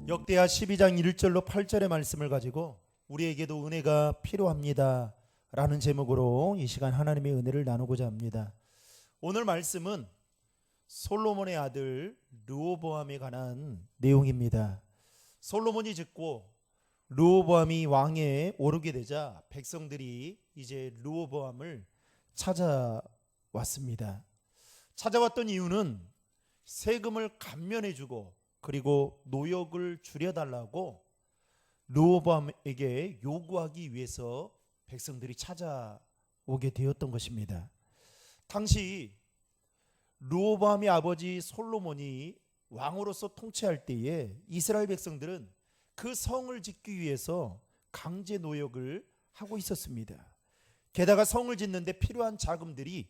역대하 12장 1절로 8절의 말씀을 가지고 우리에게도 은혜가 필요합니다 라는 제목으로 이 시간 하나님의 은혜를 나누고자 합니다. 오늘 말씀은 솔로몬의 아들 르호보암에 관한 내용입니다. 솔로몬이 죽고 르호보암이 왕에 오르게 되자 백성들이 이제 르호보암을 찾아왔습니다. 찾아왔던 이유는 세금을 감면해주고 그리고 노역을 줄여달라고 르호보암에게 요구하기 위해서 백성들이 찾아오게 되었던 것입니다. 당시 르호보암의 아버지 솔로몬이 왕으로서 통치할 때에 이스라엘 백성들은 그 성을 짓기 위해서 강제 노역을 하고 있었습니다. 게다가 성을 짓는데 필요한 자금들이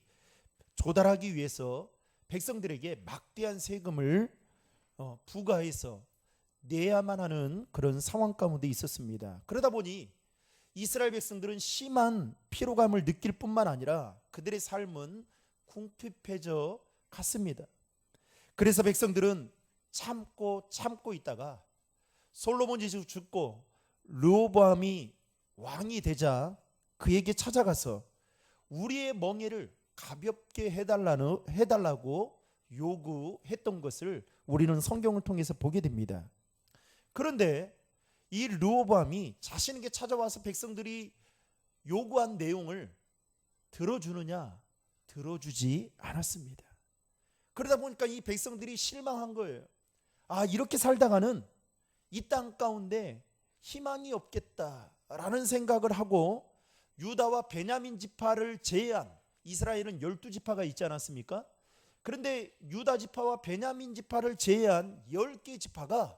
조달하기 위해서 백성들에게 막대한 세금을 부과해서 내야만 하는 그런 상황 가운데 있었습니다. 그러다 보니 이스라엘 백성들은 심한 피로감을 느낄 뿐만 아니라 그들의 삶은 궁핍해져 갔습니다. 그래서 백성들은 참고 있다가 솔로몬이 죽고 르호보암이 왕이 되자 그에게 찾아가서 우리의 멍에를 가볍게 해달라고 요구했던 것을 우리는 성경을 통해서 보게 됩니다. 그런데 이 르호보암이 자신에게 찾아와서 백성들이 요구한 내용을 들어주느냐? 들어주지 않았습니다. 그러다 보니까 이 백성들이 실망한 거예요. 이렇게 살다가는 이 땅 가운데 희망이 없겠다라는 생각을 하고 유다와 베냐민 지파를 제외한 이스라엘은 12지파가 있지 않았습니까? 그런데 유다 지파와 베냐민 지파를 제외한 10개 지파가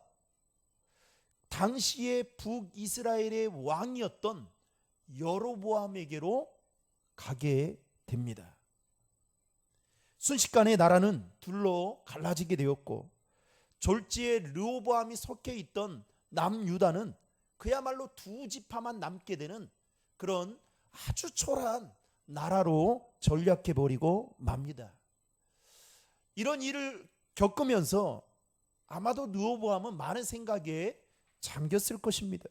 당시의 북이스라엘의 왕이었던 여로보암에게로 가게 됩니다. 순식간에 나라는 둘로 갈라지게 되었고 졸지에 르호보암이 속해 있던 남유다는 그야말로 두 지파만 남게 되는 그런 아주 초라한 나라로 전락해버리고 맙니다. 이런 일을 겪으면서 아마도 르호보암은 많은 생각에 잠겼을 것입니다.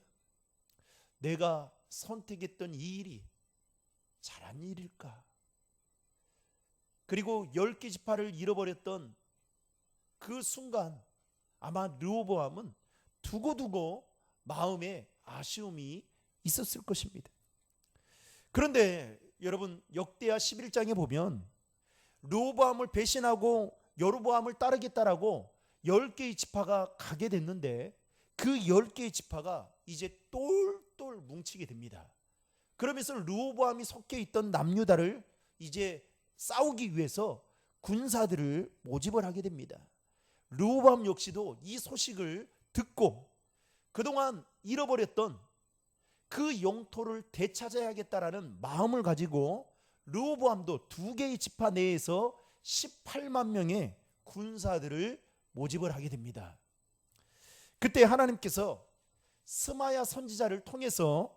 내가 선택했던 이 일이 잘한 일일까? 그리고 10개 지파를 잃어버렸던 그 순간 아마 르호보암은 두고두고 마음에 아쉬움이 있었을 것입니다. 그런데 여러분 역대하 11장에 보면 르호보암을 배신하고 여로보암을 따르겠다라고 10개의 지파가 가게 됐는데 그 10개의 지파가 이제 똘똘 뭉치게 됩니다. 그러면서 르호보암이 속해 있던 남유다를 이제 싸우기 위해서 군사들을 모집을 하게 됩니다. 르호보암 역시도 이 소식을 듣고 그동안 잃어버렸던 그 영토를 되찾아야겠다라는 마음을 가지고 르호보암도 2개의 지파 내에서 18만 명의 군사들을 모집을 하게 됩니다. 그때 하나님께서 스마야 선지자를 통해서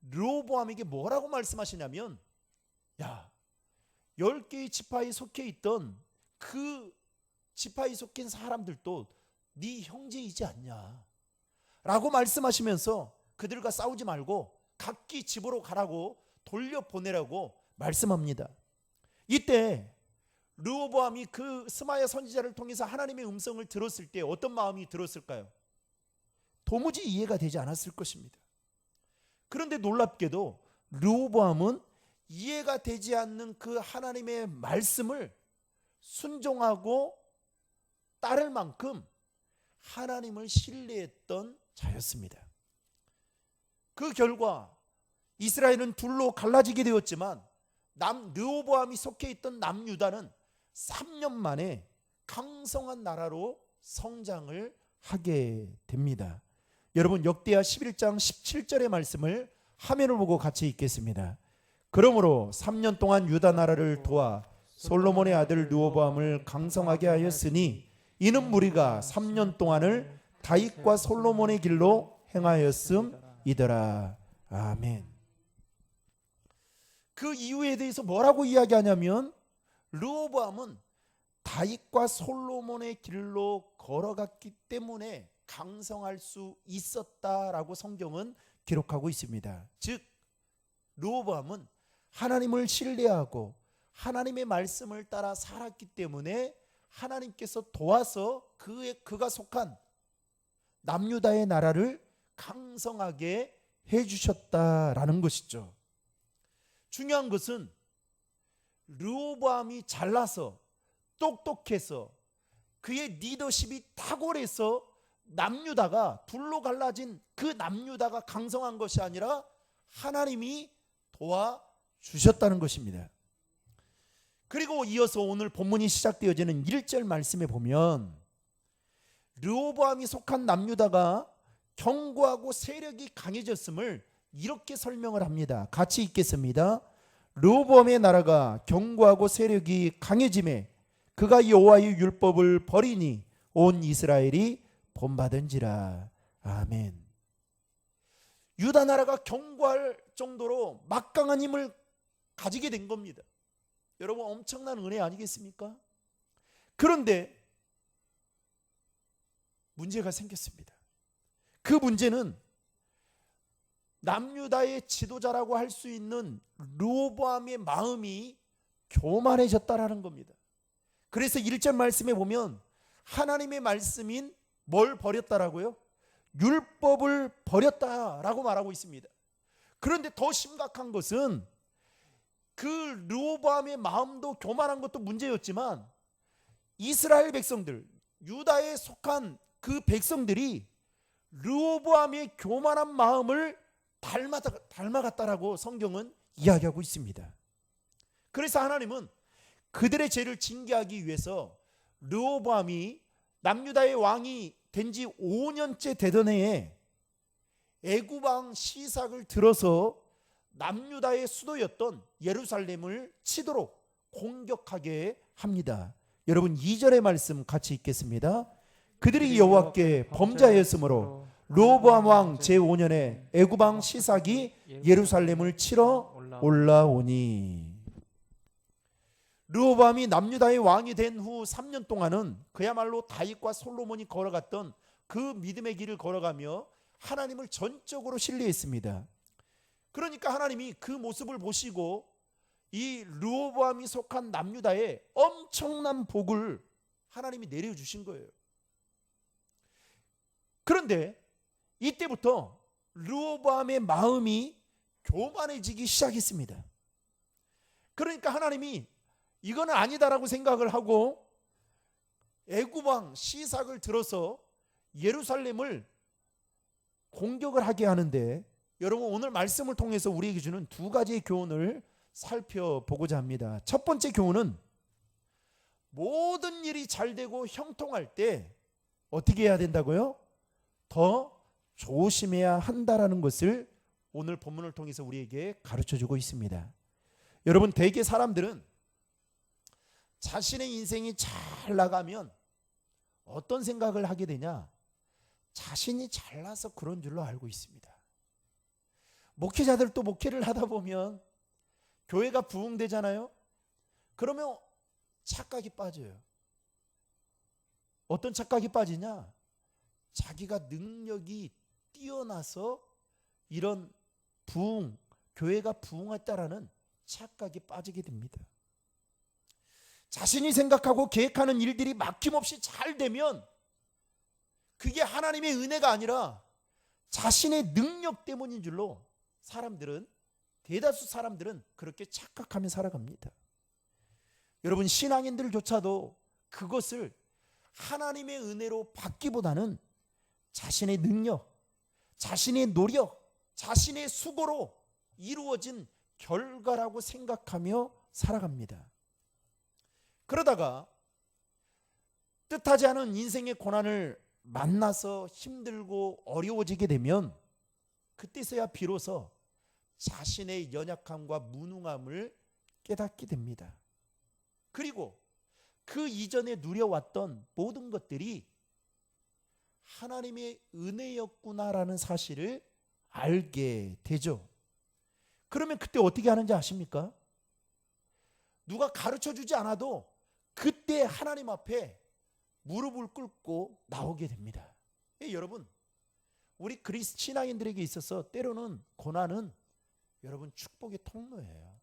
르호보암에게 뭐라고 말씀하시냐면 10개의 지파에 속해 있던 그 지파에 속한 사람들도 네 형제이지 않냐 라고 말씀하시면서 그들과 싸우지 말고 각기 집으로 가라고 돌려보내라고 말씀합니다. 이때 르호보암이 그 스마야 선지자를 통해서 하나님의 음성을 들었을 때 어떤 마음이 들었을까요? 도무지 이해가 되지 않았을 것입니다. 그런데 놀랍게도 르호보암은 이해가 되지 않는 그 하나님의 말씀을 순종하고 따를 만큼 하나님을 신뢰했던 자였습니다. 그 결과 이스라엘은 둘로 갈라지게 되었지만 르호보암이 속해 있던 남유다는 3년 만에 강성한 나라로 성장을 하게 됩니다. 여러분 역대하 11장 17절의 말씀을 화면을 보고 같이 읽겠습니다. 그러므로 3년 동안 유다 나라를 도와 솔로몬의 아들 르호보암을 강성하게 하였으니 이는 무리가 3년 동안을 다윗과 솔로몬의 길로 행하였음이더라. 아멘. 그 이유에 대해서 뭐라고 이야기하냐면 르호보암은 다윗과 솔로몬의 길로 걸어갔기 때문에 강성할 수 있었다라고 성경은 기록하고 있습니다. 즉 르호보암은 하나님을 신뢰하고 하나님의 말씀을 따라 살았기 때문에 하나님께서 도와서 그가 속한 남유다의 나라를 강성하게 해주셨다라는 것이죠. 중요한 것은 르호보암이 잘나서 똑똑해서 그의 리더십이 탁월해서 남유다가 둘로 갈라진 그 남유다가 강성한 것이 아니라 하나님이 도와주셨다는 것입니다. 그리고 이어서 오늘 본문이 시작되어지는 1절 말씀에 보면 르호보암이 속한 남유다가 견고하고 세력이 강해졌음을 이렇게 설명을 합니다. 같이 읽겠습니다. 르호보암의 나라가 견고하고 세력이 강해짐에 그가 여호와의 율법을 버리니 온 이스라엘이 본받은지라. 아멘. 유다 나라가 견고할 정도로 막강한 힘을 가지게 된 겁니다. 여러분 엄청난 은혜 아니겠습니까? 그런데 문제가 생겼습니다. 그 문제는 남유다의 지도자라고 할 수 있는 르호보암의 마음이 교만해졌다라는 겁니다. 그래서 1절 말씀에 보면 하나님의 말씀인 뭘 버렸다라고요? 율법을 버렸다라고 말하고 있습니다. 그런데 더 심각한 것은 그 르호보암의 마음도 교만한 것도 문제였지만 이스라엘 백성들, 유다에 속한 그 백성들이 르호보암의 교만한 마음을 닮아갔다라고 성경은 이야기하고 있습니다. 그래서 하나님은 그들의 죄를 징계하기 위해서 르호보암이 남유다의 왕이 된 지 5년째 되던 해에 애굽 왕 시삭을 들어서 남유다의 수도였던 예루살렘을 치도록 공격하게 합니다. 여러분 2절의 말씀 같이 읽겠습니다. 그들이 여호와께 범죄하였으므로 르호보암 왕 제5년에 애굽 왕 시삭이 예루살렘을 치러 올라오니. 르호보암이 남유다의 왕이 된 후 3년 동안은 그야말로 다윗과 솔로몬이 걸어갔던 그 믿음의 길을 걸어가며 하나님을 전적으로 신뢰했습니다. 그러니까 하나님이 그 모습을 보시고 이 르호보암이 속한 남유다에 엄청난 복을 하나님이 내려주신 거예요. 그런데 이때부터 르호보암의 마음이 교만해지기 시작했습니다. 그러니까 하나님이 이거는 아니다라고 생각을 하고 애굽 왕 시삭을 들어서 예루살렘을 공격을 하게 하는데, 여러분 오늘 말씀을 통해서 우리에게 주는 두 가지의 교훈을 살펴보고자 합니다. 첫 번째 교훈은 모든 일이 잘 되고 형통할 때 어떻게 해야 된다고요? 더 조심해야 한다라는 것을 오늘 본문을 통해서 우리에게 가르쳐주고 있습니다. 여러분 대개 사람들은 자신의 인생이 잘 나가면 어떤 생각을 하게 되냐? 자신이 잘나서 그런 줄로 알고 있습니다. 목회자들도 목회를 하다 보면 교회가 부흥되잖아요. 그러면 착각이 빠져요. 어떤 착각이 빠지냐? 자기가 능력이 뛰어나서 이런 부흥, 교회가 부흥했다라는 착각이 빠지게 됩니다. 자신이 생각하고 계획하는 일들이 막힘없이 잘 되면 그게 하나님의 은혜가 아니라 자신의 능력 때문인 줄로 대다수 사람들은 그렇게 착각하며 살아갑니다. 여러분 신앙인들조차도 그것을 하나님의 은혜로 받기보다는 자신의 능력, 자신의 노력, 자신의 수고로 이루어진 결과라고 생각하며 살아갑니다. 그러다가 뜻하지 않은 인생의 고난을 만나서 힘들고 어려워지게 되면 그때서야 비로소 자신의 연약함과 무능함을 깨닫게 됩니다. 그리고 그 이전에 누려왔던 모든 것들이 하나님의 은혜였구나라는 사실을 알게 되죠. 그러면 그때 어떻게 하는지 아십니까? 누가 가르쳐주지 않아도 그때 하나님 앞에 무릎을 꿇고 나오게 됩니다. 여러분, 우리 그리스 신앙인들에게 있어서 때로는 고난은 여러분 축복의 통로예요.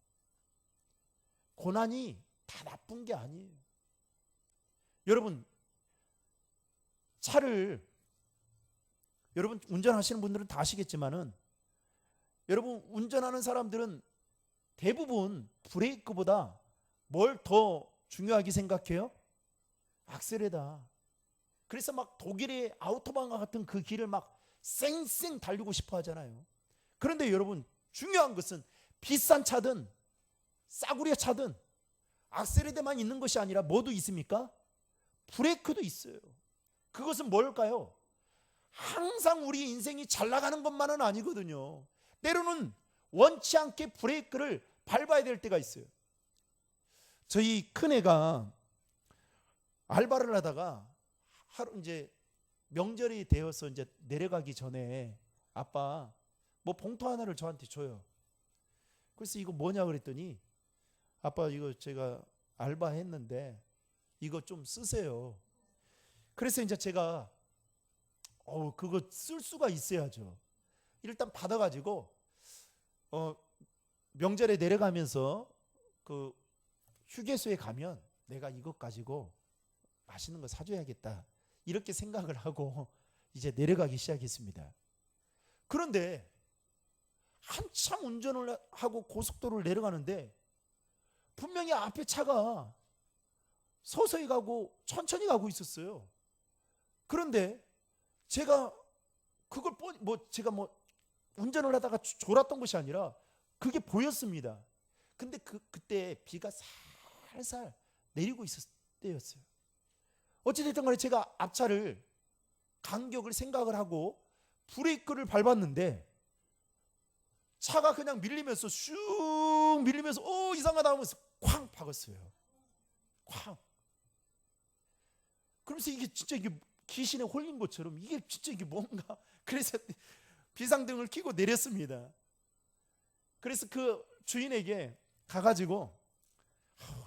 고난이 다 나쁜 게 아니에요. 여러분, 차를 여러분 운전하시는 분들은 다 아시겠지만은, 여러분 운전하는 사람들은 대부분 브레이크보다 뭘 더 중요하게 생각해요? 악셀에다. 그래서 막 독일의 아우토반과 같은 그 길을 막 쌩쌩 달리고 싶어 하잖아요. 그런데 여러분, 중요한 것은 비싼 차든 싸구려 차든 악셀에만 있는 것이 아니라 뭐도 있습니까? 브레이크도 있어요. 그것은 뭘까요? 항상 우리 인생이 잘 나가는 것만은 아니거든요. 때로는 원치 않게 브레이크를 밟아야 될 때가 있어요. 저희 큰애가 알바를 하다가 하루 이제 명절이 되어서 이제 내려가기 전에 아빠 뭐 봉투 하나를 저한테 줘요. 그래서 이거 뭐냐 그랬더니, 아빠 이거 제가 알바했는데 이거 좀 쓰세요. 그래서 이제 제가 그거 쓸 수가 있어야죠. 일단 받아가지고 명절에 내려가면서 그 휴게소에 가면 내가 이것 가지고 맛있는 거 사줘야겠다, 이렇게 생각을 하고 이제 내려가기 시작했습니다. 그런데 한참 운전을 하고 고속도로를 내려가는데 분명히 앞에 차가 서서히 가고 천천히 가고 있었어요. 그런데 제가 그걸 제가 운전을 하다가 졸았던 것이 아니라 그게 보였습니다. 근데 그때 비가 살살 내리고 있었을 때였어요. 어찌됐든 간에 제가 앞차를 간격을 생각을 하고 브레이크를 밟았는데 차가 그냥 밀리면서 슉 밀리면서 이상하다 하면서 쾅 박았어요. 쾅. 그러면서 이게 진짜 이게 귀신에 홀린 것처럼 이게 진짜 이게 뭔가, 그래서 비상등을 켜고 내렸습니다. 그래서 그 주인에게 가가지고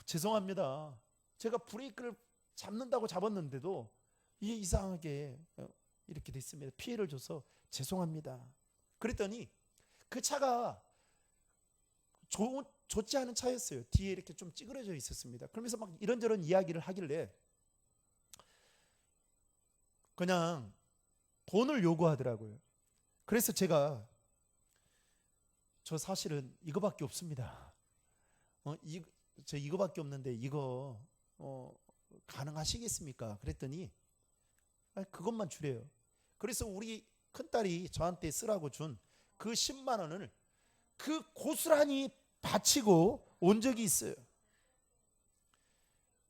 죄송합니다, 제가 브레이크를 잡는다고 잡았는데도 이게 이상하게 이렇게 됐습니다. 피해를 줘서 죄송합니다. 그랬더니 그 차가 좋지 않은 차였어요. 뒤에 이렇게 좀 찌그러져 있었습니다. 그러면서 막 이런저런 이야기를 하길래 그냥 돈을 요구하더라고요. 그래서 제가 저 사실은 이거밖에 없습니다. 저 이거밖에 없는데 이거 가능하시겠습니까? 그랬더니 그것만 주래요. 그래서 우리 큰딸이 저한테 쓰라고 준 그 10만 원을 그 고스란히 바치고 온 적이 있어요.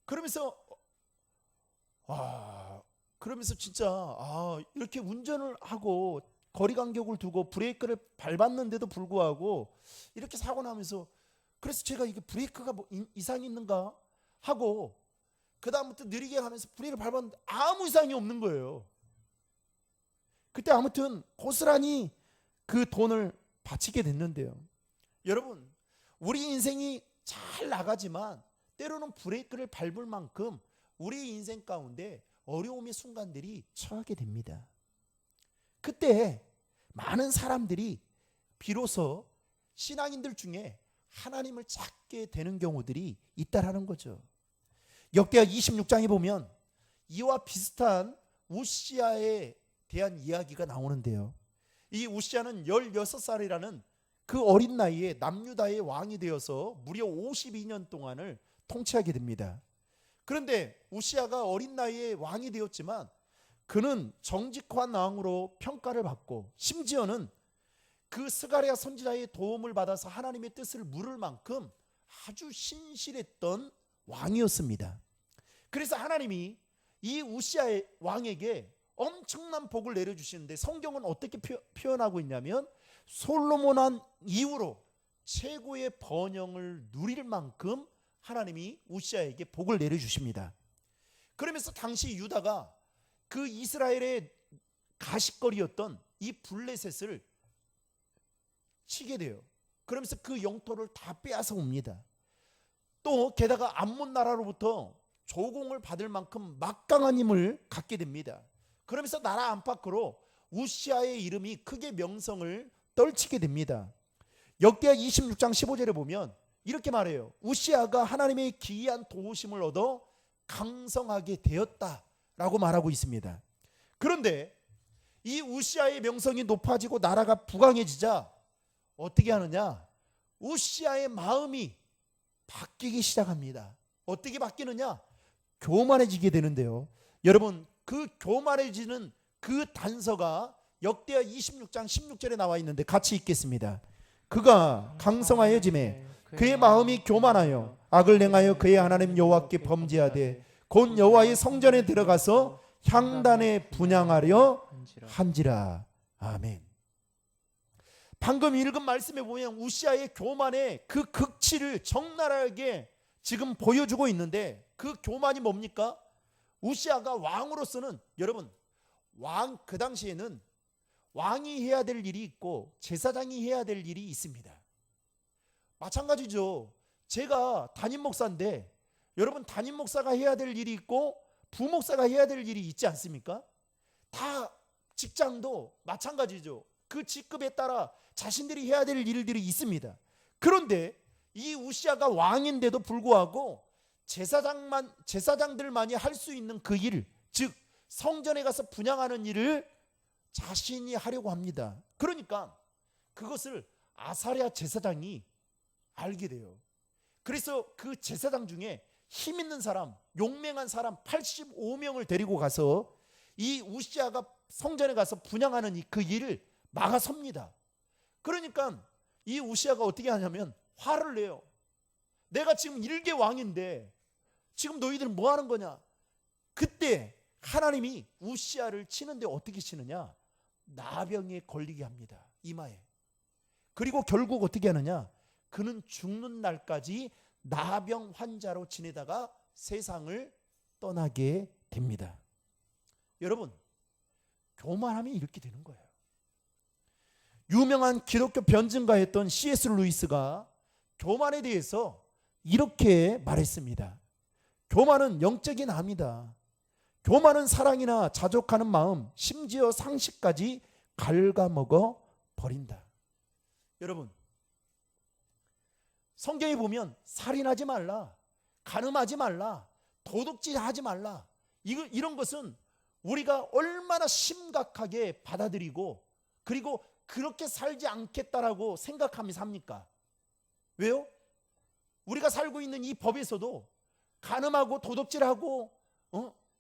그러면서 그러면서 진짜 이렇게 운전을 하고 거리 간격을 두고 브레이크를 밟았는데도 불구하고 이렇게 사고 나면서, 그래서 제가 이게 브레이크가 뭐 이상이 있는가 하고 그 다음부터 느리게 하면서 브레이크를 밟았는데 아무 이상이 없는 거예요. 그때 아무튼 고스란히 그 돈을 바치게 됐는데요. 여러분, 우리 인생이 잘 나가지만 때로는 브레이크를 밟을 만큼 우리 인생 가운데 어려움의 순간들이 처하게 됩니다. 그때 많은 사람들이 비로소 신앙인들 중에 하나님을 찾게 되는 경우들이 있다라는 거죠. 역대하 26장에 보면 이와 비슷한 우시아에 대한 이야기가 나오는데요. 이 우시아는 16살이라는 그 어린 나이에 남유다의 왕이 되어서 무려 52년 동안을 통치하게 됩니다. 그런데 우시아가 어린 나이에 왕이 되었지만 그는 정직한 왕으로 평가를 받고 심지어는 그 스가랴 선지자의 도움을 받아서 하나님의 뜻을 물을 만큼 아주 신실했던 왕이었습니다. 그래서 하나님이 이 우시아의 왕에게 엄청난 복을 내려주시는데 성경은 어떻게 표현하고 있냐면 솔로몬한 이후로 최고의 번영을 누릴 만큼 하나님이 우시아에게 복을 내려주십니다. 그러면서 당시 유다가 그 이스라엘의 가시거리였던 이 블레셋을 치게 돼요. 그러면서 그 영토를 다 빼앗아 옵니다. 또 게다가 암몬 나라로부터 조공을 받을 만큼 막강한 힘을 갖게 됩니다. 그러면서 나라 안팎으로 우시아의 이름이 크게 명성을 떨치게 됩니다. 역대하 26장 15절에 보면 이렇게 말해요. 우시아가 하나님의 기이한 도우심을 얻어 강성하게 되었다라고 말하고 있습니다. 그런데 이 우시아의 명성이 높아지고 나라가 부강해지자 어떻게 하느냐? 우시아의 마음이 바뀌기 시작합니다. 어떻게 바뀌느냐? 교만해지게 되는데요. 여러분, 그 교만해지는 그 단서가 역대하 26장 16절에 나와 있는데 같이 읽겠습니다. 그가 강성하여짐에 그의 마음이 교만하여 악을 행하여 그의 하나님 여호와께 범죄하되 곧 여호와의 성전에 들어가서 향단에 분향하려 한지라. 아멘. 방금 읽은 말씀에 보면 우시아의 교만의 그 극치를 적나라하게 지금 보여주고 있는데 그 교만이 뭡니까? 우시아가 왕으로서는 여러분 그 당시에는 왕이 해야 될 일이 있고 제사장이 해야 될 일이 있습니다. 마찬가지죠. 제가 담임 목사인데 여러분 담임 목사가 해야 될 일이 있고 부목사가 해야 될 일이 있지 않습니까? 다 직장도 마찬가지죠. 그 직급에 따라 자신들이 해야 될 일들이 있습니다. 그런데 이 우시아가 왕인데도 불구하고 제사장들만이 할 수 있는 그 일, 즉 성전에 가서 분향하는 일을 자신이 하려고 합니다. 그러니까 그것을 아사랴 제사장이 알게 돼요. 그래서 그 제사장 중에 힘 있는 사람, 용맹한 사람 85명을 데리고 가서 이 우시아가 성전에 가서 분향하는 그 일을 막아섭니다. 그러니까 이 우시아가 어떻게 하냐면 화를 내요. 내가 지금 1개 왕인데 지금 너희들은 뭐 하는 거냐? 그때 하나님이 우시아를 치는데 어떻게 치느냐? 나병에 걸리게 합니다. 이마에. 그리고 결국 어떻게 하느냐? 그는 죽는 날까지 나병 환자로 지내다가 세상을 떠나게 됩니다. 여러분, 교만하면 이렇게 되는 거예요. 유명한 기독교 변증가였던 C.S. 루이스가 교만에 대해서 이렇게 말했습니다. 교만은 영적인 암이다. 교만은 사랑이나 자족하는 마음, 심지어 상식까지 갉아먹어 버린다. 여러분, 성경에 보면 살인하지 말라, 간음하지 말라, 도둑질하지 말라, 이런 것은 우리가 얼마나 심각하게 받아들이고 그리고 그렇게 살지 않겠다라고 생각하며 삽니까? 왜요? 우리가 살고 있는 이 법에서도 간음하고 도둑질하고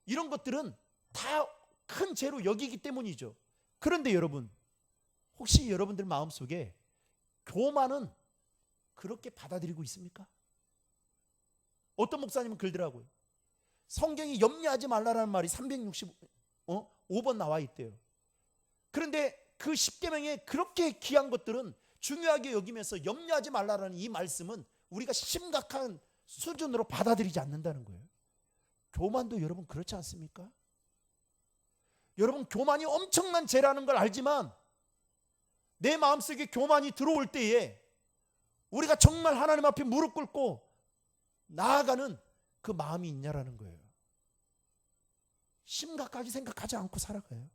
이런 것들은 다 큰 죄로 여기기 때문이죠. 그런데 여러분, 혹시 여러분들 마음속에 교만은 그렇게 받아들이고 있습니까? 어떤 목사님은 그러더라고요. 성경이 염려하지 말라라는 말이 365번 나와 있대요. 그런데 그 10계명에 그렇게 귀한 것들은 중요하게 여기면서 염려하지 말라라는 이 말씀은 우리가 심각한 수준으로 받아들이지 않는다는 거예요. 교만도 여러분 그렇지 않습니까? 여러분, 교만이 엄청난 죄라는 걸 알지만 내 마음속에 교만이 들어올 때에 우리가 정말 하나님 앞에 무릎 꿇고 나아가는 그 마음이 있냐라는 거예요. 심각하게 생각하지 않고 살아가요.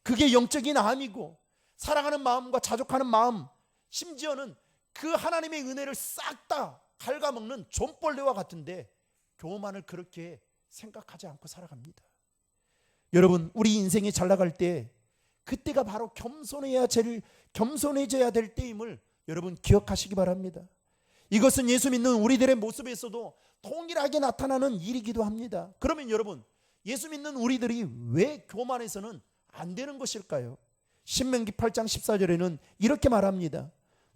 그게 영적인 암이고 사랑하는 마음과 자족하는 마음, 심지어는 그 하나님의 은혜를 싹 다 갉아먹는 존벌레와 같은데 교만을 그렇게 생각하지 않고 살아갑니다. 여러분, 우리 인생이 잘 나갈 때 그때가 바로 겸손해져야 될 때임을 여러분 기억하시기 바랍니다. 이것은 예수 믿는 우리들의 모습에서도 동일하게 나타나는 일이기도 합니다. 그러면 여러분, 예수 믿는 우리들이 왜 교만해서는 안 되는 것일까요? 신명기 8장 14절에는 이렇게 말합니다.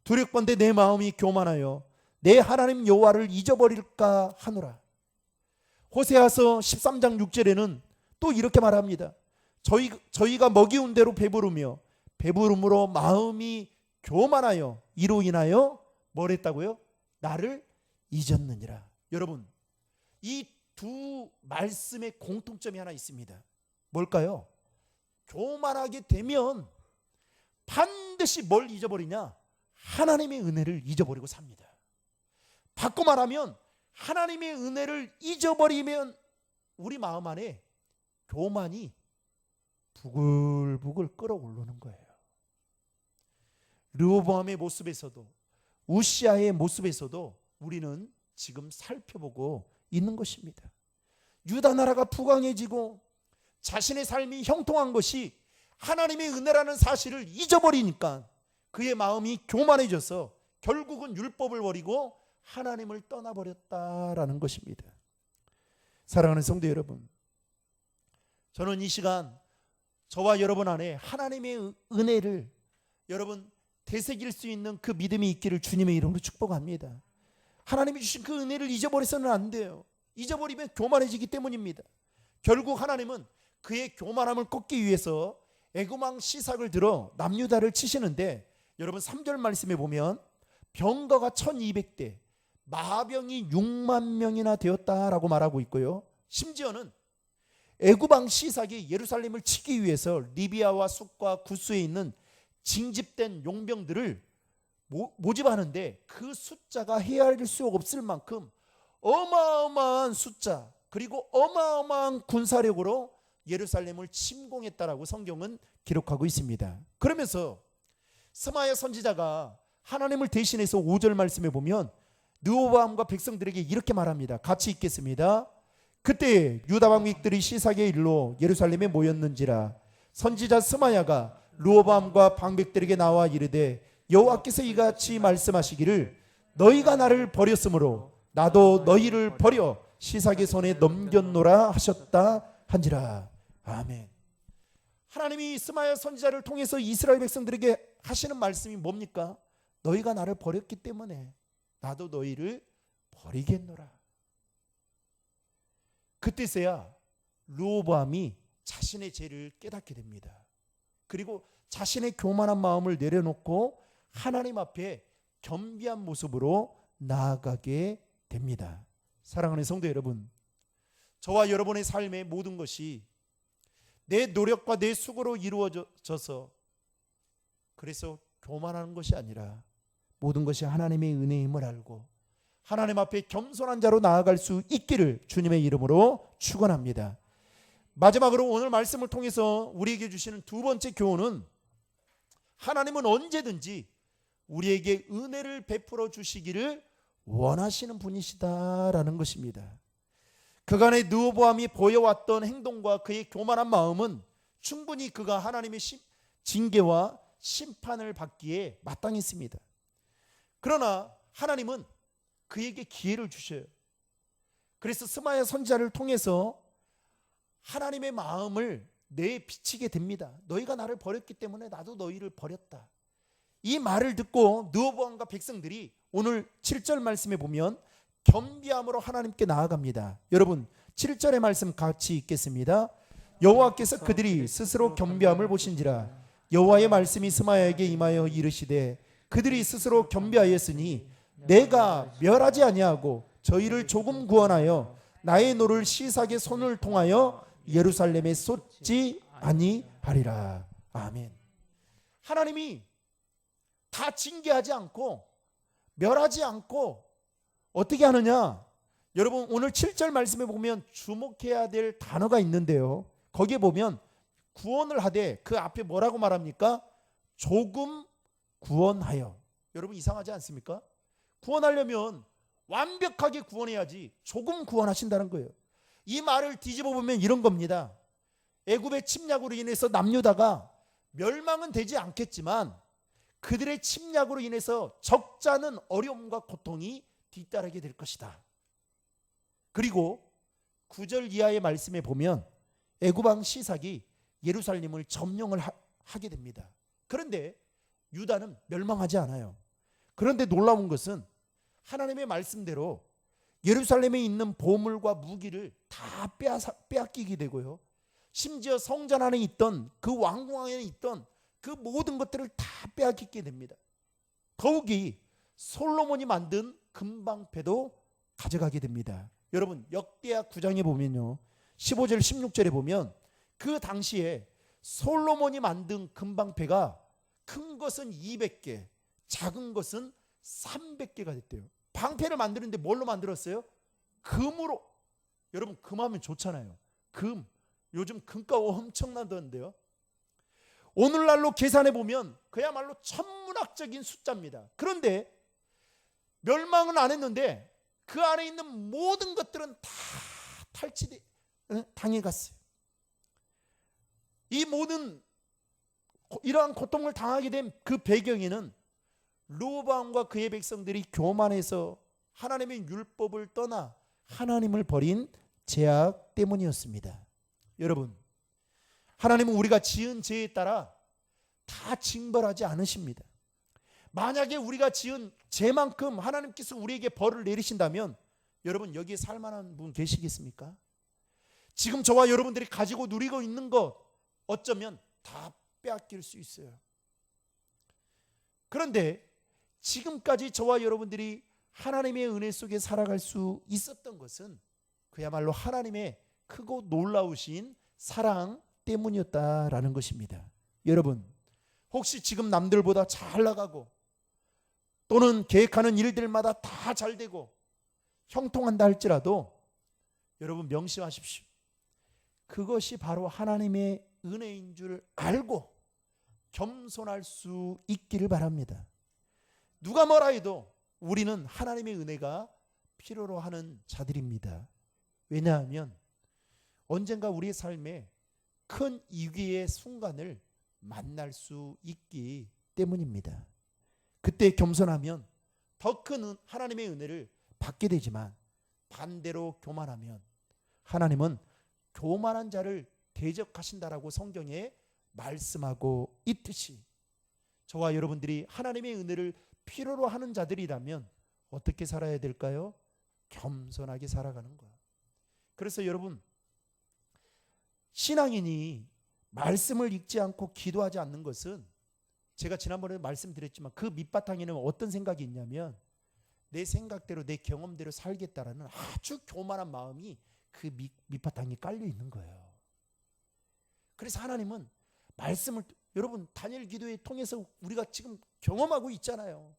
두렵건대 내 마음이 교만하여 내 하나님 여호와를 잊어버릴까 하노라. 호세아서 13장 6절에는 또 이렇게 말합니다. 저희가 먹이운 대로 배부르며 배부름으로 마음이 교만하여 이로 인하여 뭘 했다고요? 나를 잊었느니라. 여러분, 이 두 말씀의 공통점이 하나 있습니다. 뭘까요? 교만하게 되면 반드시 뭘 잊어버리냐? 하나님의 은혜를 잊어버리고 삽니다. 바꿔 말하면 하나님의 은혜를 잊어버리면 우리 마음 안에 교만이 부글부글 끓어오르는 거예요. 르호보암의 모습에서도 우시아의 모습에서도 우리는 지금 살펴보고 있는 것입니다. 유다 나라가 부강해지고 자신의 삶이 형통한 것이 하나님의 은혜라는 사실을 잊어버리니까 그의 마음이 교만해져서 결국은 율법을 버리고 하나님을 떠나버렸다라는 것입니다. 사랑하는 성도 여러분, 저는 이 시간 저와 여러분 안에 하나님의 은혜를 여러분 되새길 수 있는 그 믿음이 있기를 주님의 이름으로 축복합니다. 하나님이 주신 그 은혜를 잊어버려서는 안 돼요. 잊어버리면 교만해지기 때문입니다. 결국 하나님은 그의 교만함을 꺾기 위해서 애굽왕 시삭을 들어 남유다를 치시는데, 여러분 3절 말씀에 보면 병거가 1200대, 마병이 6만 명이나 되었다라고 말하고 있고요. 심지어는 애굽왕 시삭이 예루살렘을 치기 위해서 리비아와 숫과 구스에 있는 징집된 용병들을 모집하는데 그 숫자가 헤아릴 수 없을 만큼 어마어마한 숫자, 그리고 어마어마한 군사력으로 예루살렘을 침공했다라고 성경은 기록하고 있습니다. 그러면서 스마야 선지자가 하나님을 대신해서 5절 말씀에 보면 르호보암과 백성들에게 이렇게 말합니다. 같이 읽겠습니다. 그때 유다 방백들이 시삭의 일로 예루살렘에 모였는지라 선지자 스마야가 르호보암과 방백들에게 나와 이르되 여호와께서 이같이 말씀하시기를 너희가 나를 버렸으므로 나도 너희를 버려 시삭의 손에 넘겼노라 하셨다 한지라. 아멘. 하나님이 스마야 선지자를 통해서 이스라엘 백성들에게 하시는 말씀이 뭡니까? 너희가 나를 버렸기 때문에 나도 너희를 버리겠노라. 그때서야 르호보암이 자신의 죄를 깨닫게 됩니다. 그리고 자신의 교만한 마음을 내려놓고 하나님 앞에 겸비한 모습으로 나아가게 됩니다. 사랑하는 성도 여러분, 저와 여러분의 삶의 모든 것이 내 노력과 내 수고로 이루어져서 그래서 교만하는 것이 아니라 모든 것이 하나님의 은혜임을 알고 하나님 앞에 겸손한 자로 나아갈 수 있기를 주님의 이름으로 축원합니다. 마지막으로 오늘 말씀을 통해서 우리에게 주시는 두 번째 교훈은 하나님은 언제든지 우리에게 은혜를 베풀어 주시기를 원하시는 분이시다라는 것입니다. 그간의 르호보암이 보여왔던 행동과 그의 교만한 마음은 충분히 그가 하나님의 징계와 심판을 받기에 마땅했습니다. 그러나 하나님은 그에게 기회를 주셔요. 그래서 스마야 선지자를 통해서 하나님의 마음을 내비치게 됩니다. 너희가 나를 버렸기 때문에 나도 너희를 버렸다. 이 말을 듣고 르호보암과 백성들이 오늘 7절 말씀에 보면 겸비함으로 하나님께 나아갑니다. 여러분 7절의 말씀 같이 읽겠습니다. 여호와께서 그들이 스스로 겸비함을 보신지라 여호와의 말씀이 스마야에게 임하여 이르시되 그들이 스스로 겸비하였으니 내가 멸하지 아니하고 저희를 조금 구원하여 나의 노를 시삭의 손을 통하여 예루살렘에 쏟지 아니하리라. 아멘. 하나님이 다 징계하지 않고 멸하지 않고 어떻게 하느냐? 여러분 오늘 7절 말씀에 보면 주목해야 될 단어가 있는데요. 거기에 보면 구원을 하되 그 앞에 뭐라고 말합니까? 조금 구원하여. 여러분 이상하지 않습니까? 구원하려면 완벽하게 구원해야지 조금 구원하신다는 거예요. 이 말을 뒤집어 보면 이런 겁니다. 애굽의 침략으로 인해서 남유다가 멸망은 되지 않겠지만 그들의 침략으로 인해서 적지 않은 어려움과 고통이 뒤따르게 될 것이다. 그리고 9절 이하의 말씀에 보면 애굽왕 시삭이 예루살렘을 점령을 하게 됩니다. 그런데 유다는 멸망하지 않아요. 그런데 놀라운 것은 하나님의 말씀대로 예루살렘에 있는 보물과 무기를 다 빼앗기게 되고요. 심지어 성전 안에 있던 그 왕궁 안에 있던 그 모든 것들을 다 빼앗기게 됩니다. 더욱이 솔로몬이 만든 금방패도 가져가게 됩니다. 여러분 역대하 9장에 보면요 15절 16절에 보면 그 당시에 솔로몬이 만든 금방패가 큰 것은 200개, 작은 것은 300개가 됐대요. 방패를 만드는데 뭘로 만들었어요? 금으로. 여러분 금하면 좋잖아요. 금. 요즘 금가 엄청나던데요. 오늘날로 계산해 보면 그야말로 천문학적인 숫자입니다. 그런데 멸망은 안 했는데 그 안에 있는 모든 것들은 다 당해갔어요. 이 모든 이러한 고통을 당하게 된 그 배경에는 르호보암과 그의 백성들이 교만해서 하나님의 율법을 떠나 하나님을 버린 죄악 때문이었습니다. 여러분, 하나님은 우리가 지은 죄에 따라 다 징벌하지 않으십니다. 만약에 우리가 지은 죄만큼 하나님께서 우리에게 벌을 내리신다면 여러분, 여기에 살만한 분 계시겠습니까? 지금 저와 여러분들이 가지고 누리고 있는 것 어쩌면 다 빼앗길 수 있어요. 그런데 지금까지 저와 여러분들이 하나님의 은혜 속에 살아갈 수 있었던 것은 그야말로 하나님의 크고 놀라우신 사랑 때문이었다라는 것입니다. 여러분, 혹시 지금 남들보다 잘 나가고 또는 계획하는 일들마다 다 잘 되고 형통한다 할지라도 여러분 명심하십시오. 그것이 바로 하나님의 은혜인 줄 알고 겸손할 수 있기를 바랍니다. 누가 뭐라 해도 우리는 하나님의 은혜가 필요로 하는 자들입니다. 왜냐하면 언젠가 우리의 삶에 큰 위기의 순간을 만날 수 있기 때문입니다. 그때 겸손하면 더 큰 하나님의 은혜를 받게 되지만 반대로 교만하면 하나님은 교만한 자를 대적하신다라고 성경에 말씀하고 있듯이 저와 여러분들이 하나님의 은혜를 필요로 하는 자들이라면 어떻게 살아야 될까요? 겸손하게 살아가는 거예요. 그래서 여러분, 신앙인이 말씀을 읽지 않고 기도하지 않는 것은 제가 지난번에 말씀드렸지만 그 밑바탕에는 어떤 생각이 있냐면 내 생각대로 내 경험대로 살겠다라는 아주 교만한 마음이 그 밑바탕에 깔려 있는 거예요. 그래서 하나님은 말씀을 여러분 다니엘 기도에 통해서 우리가 지금 경험하고 있잖아요.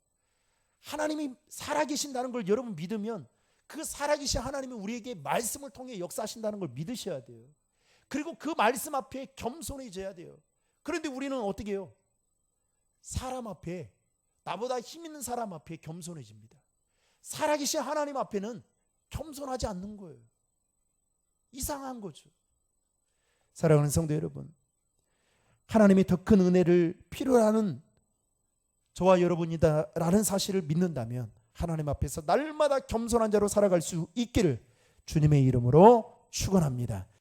하나님이 살아계신다는 걸 여러분 믿으면 그 살아계신 하나님이 우리에게 말씀을 통해 역사하신다는 걸 믿으셔야 돼요. 그리고 그 말씀 앞에 겸손해져야 돼요. 그런데 우리는 어떻게 해요? 사람 앞에, 나보다 힘 있는 사람 앞에 겸손해집니다. 살아계신 하나님 앞에는 겸손하지 않는 거예요. 이상한 거죠. 사랑하는 성도 여러분, 하나님이 더 큰 은혜를 필요로 하는 저와 여러분이다라는 사실을 믿는다면 하나님 앞에서 날마다 겸손한 자로 살아갈 수 있기를 주님의 이름으로 축원합니다.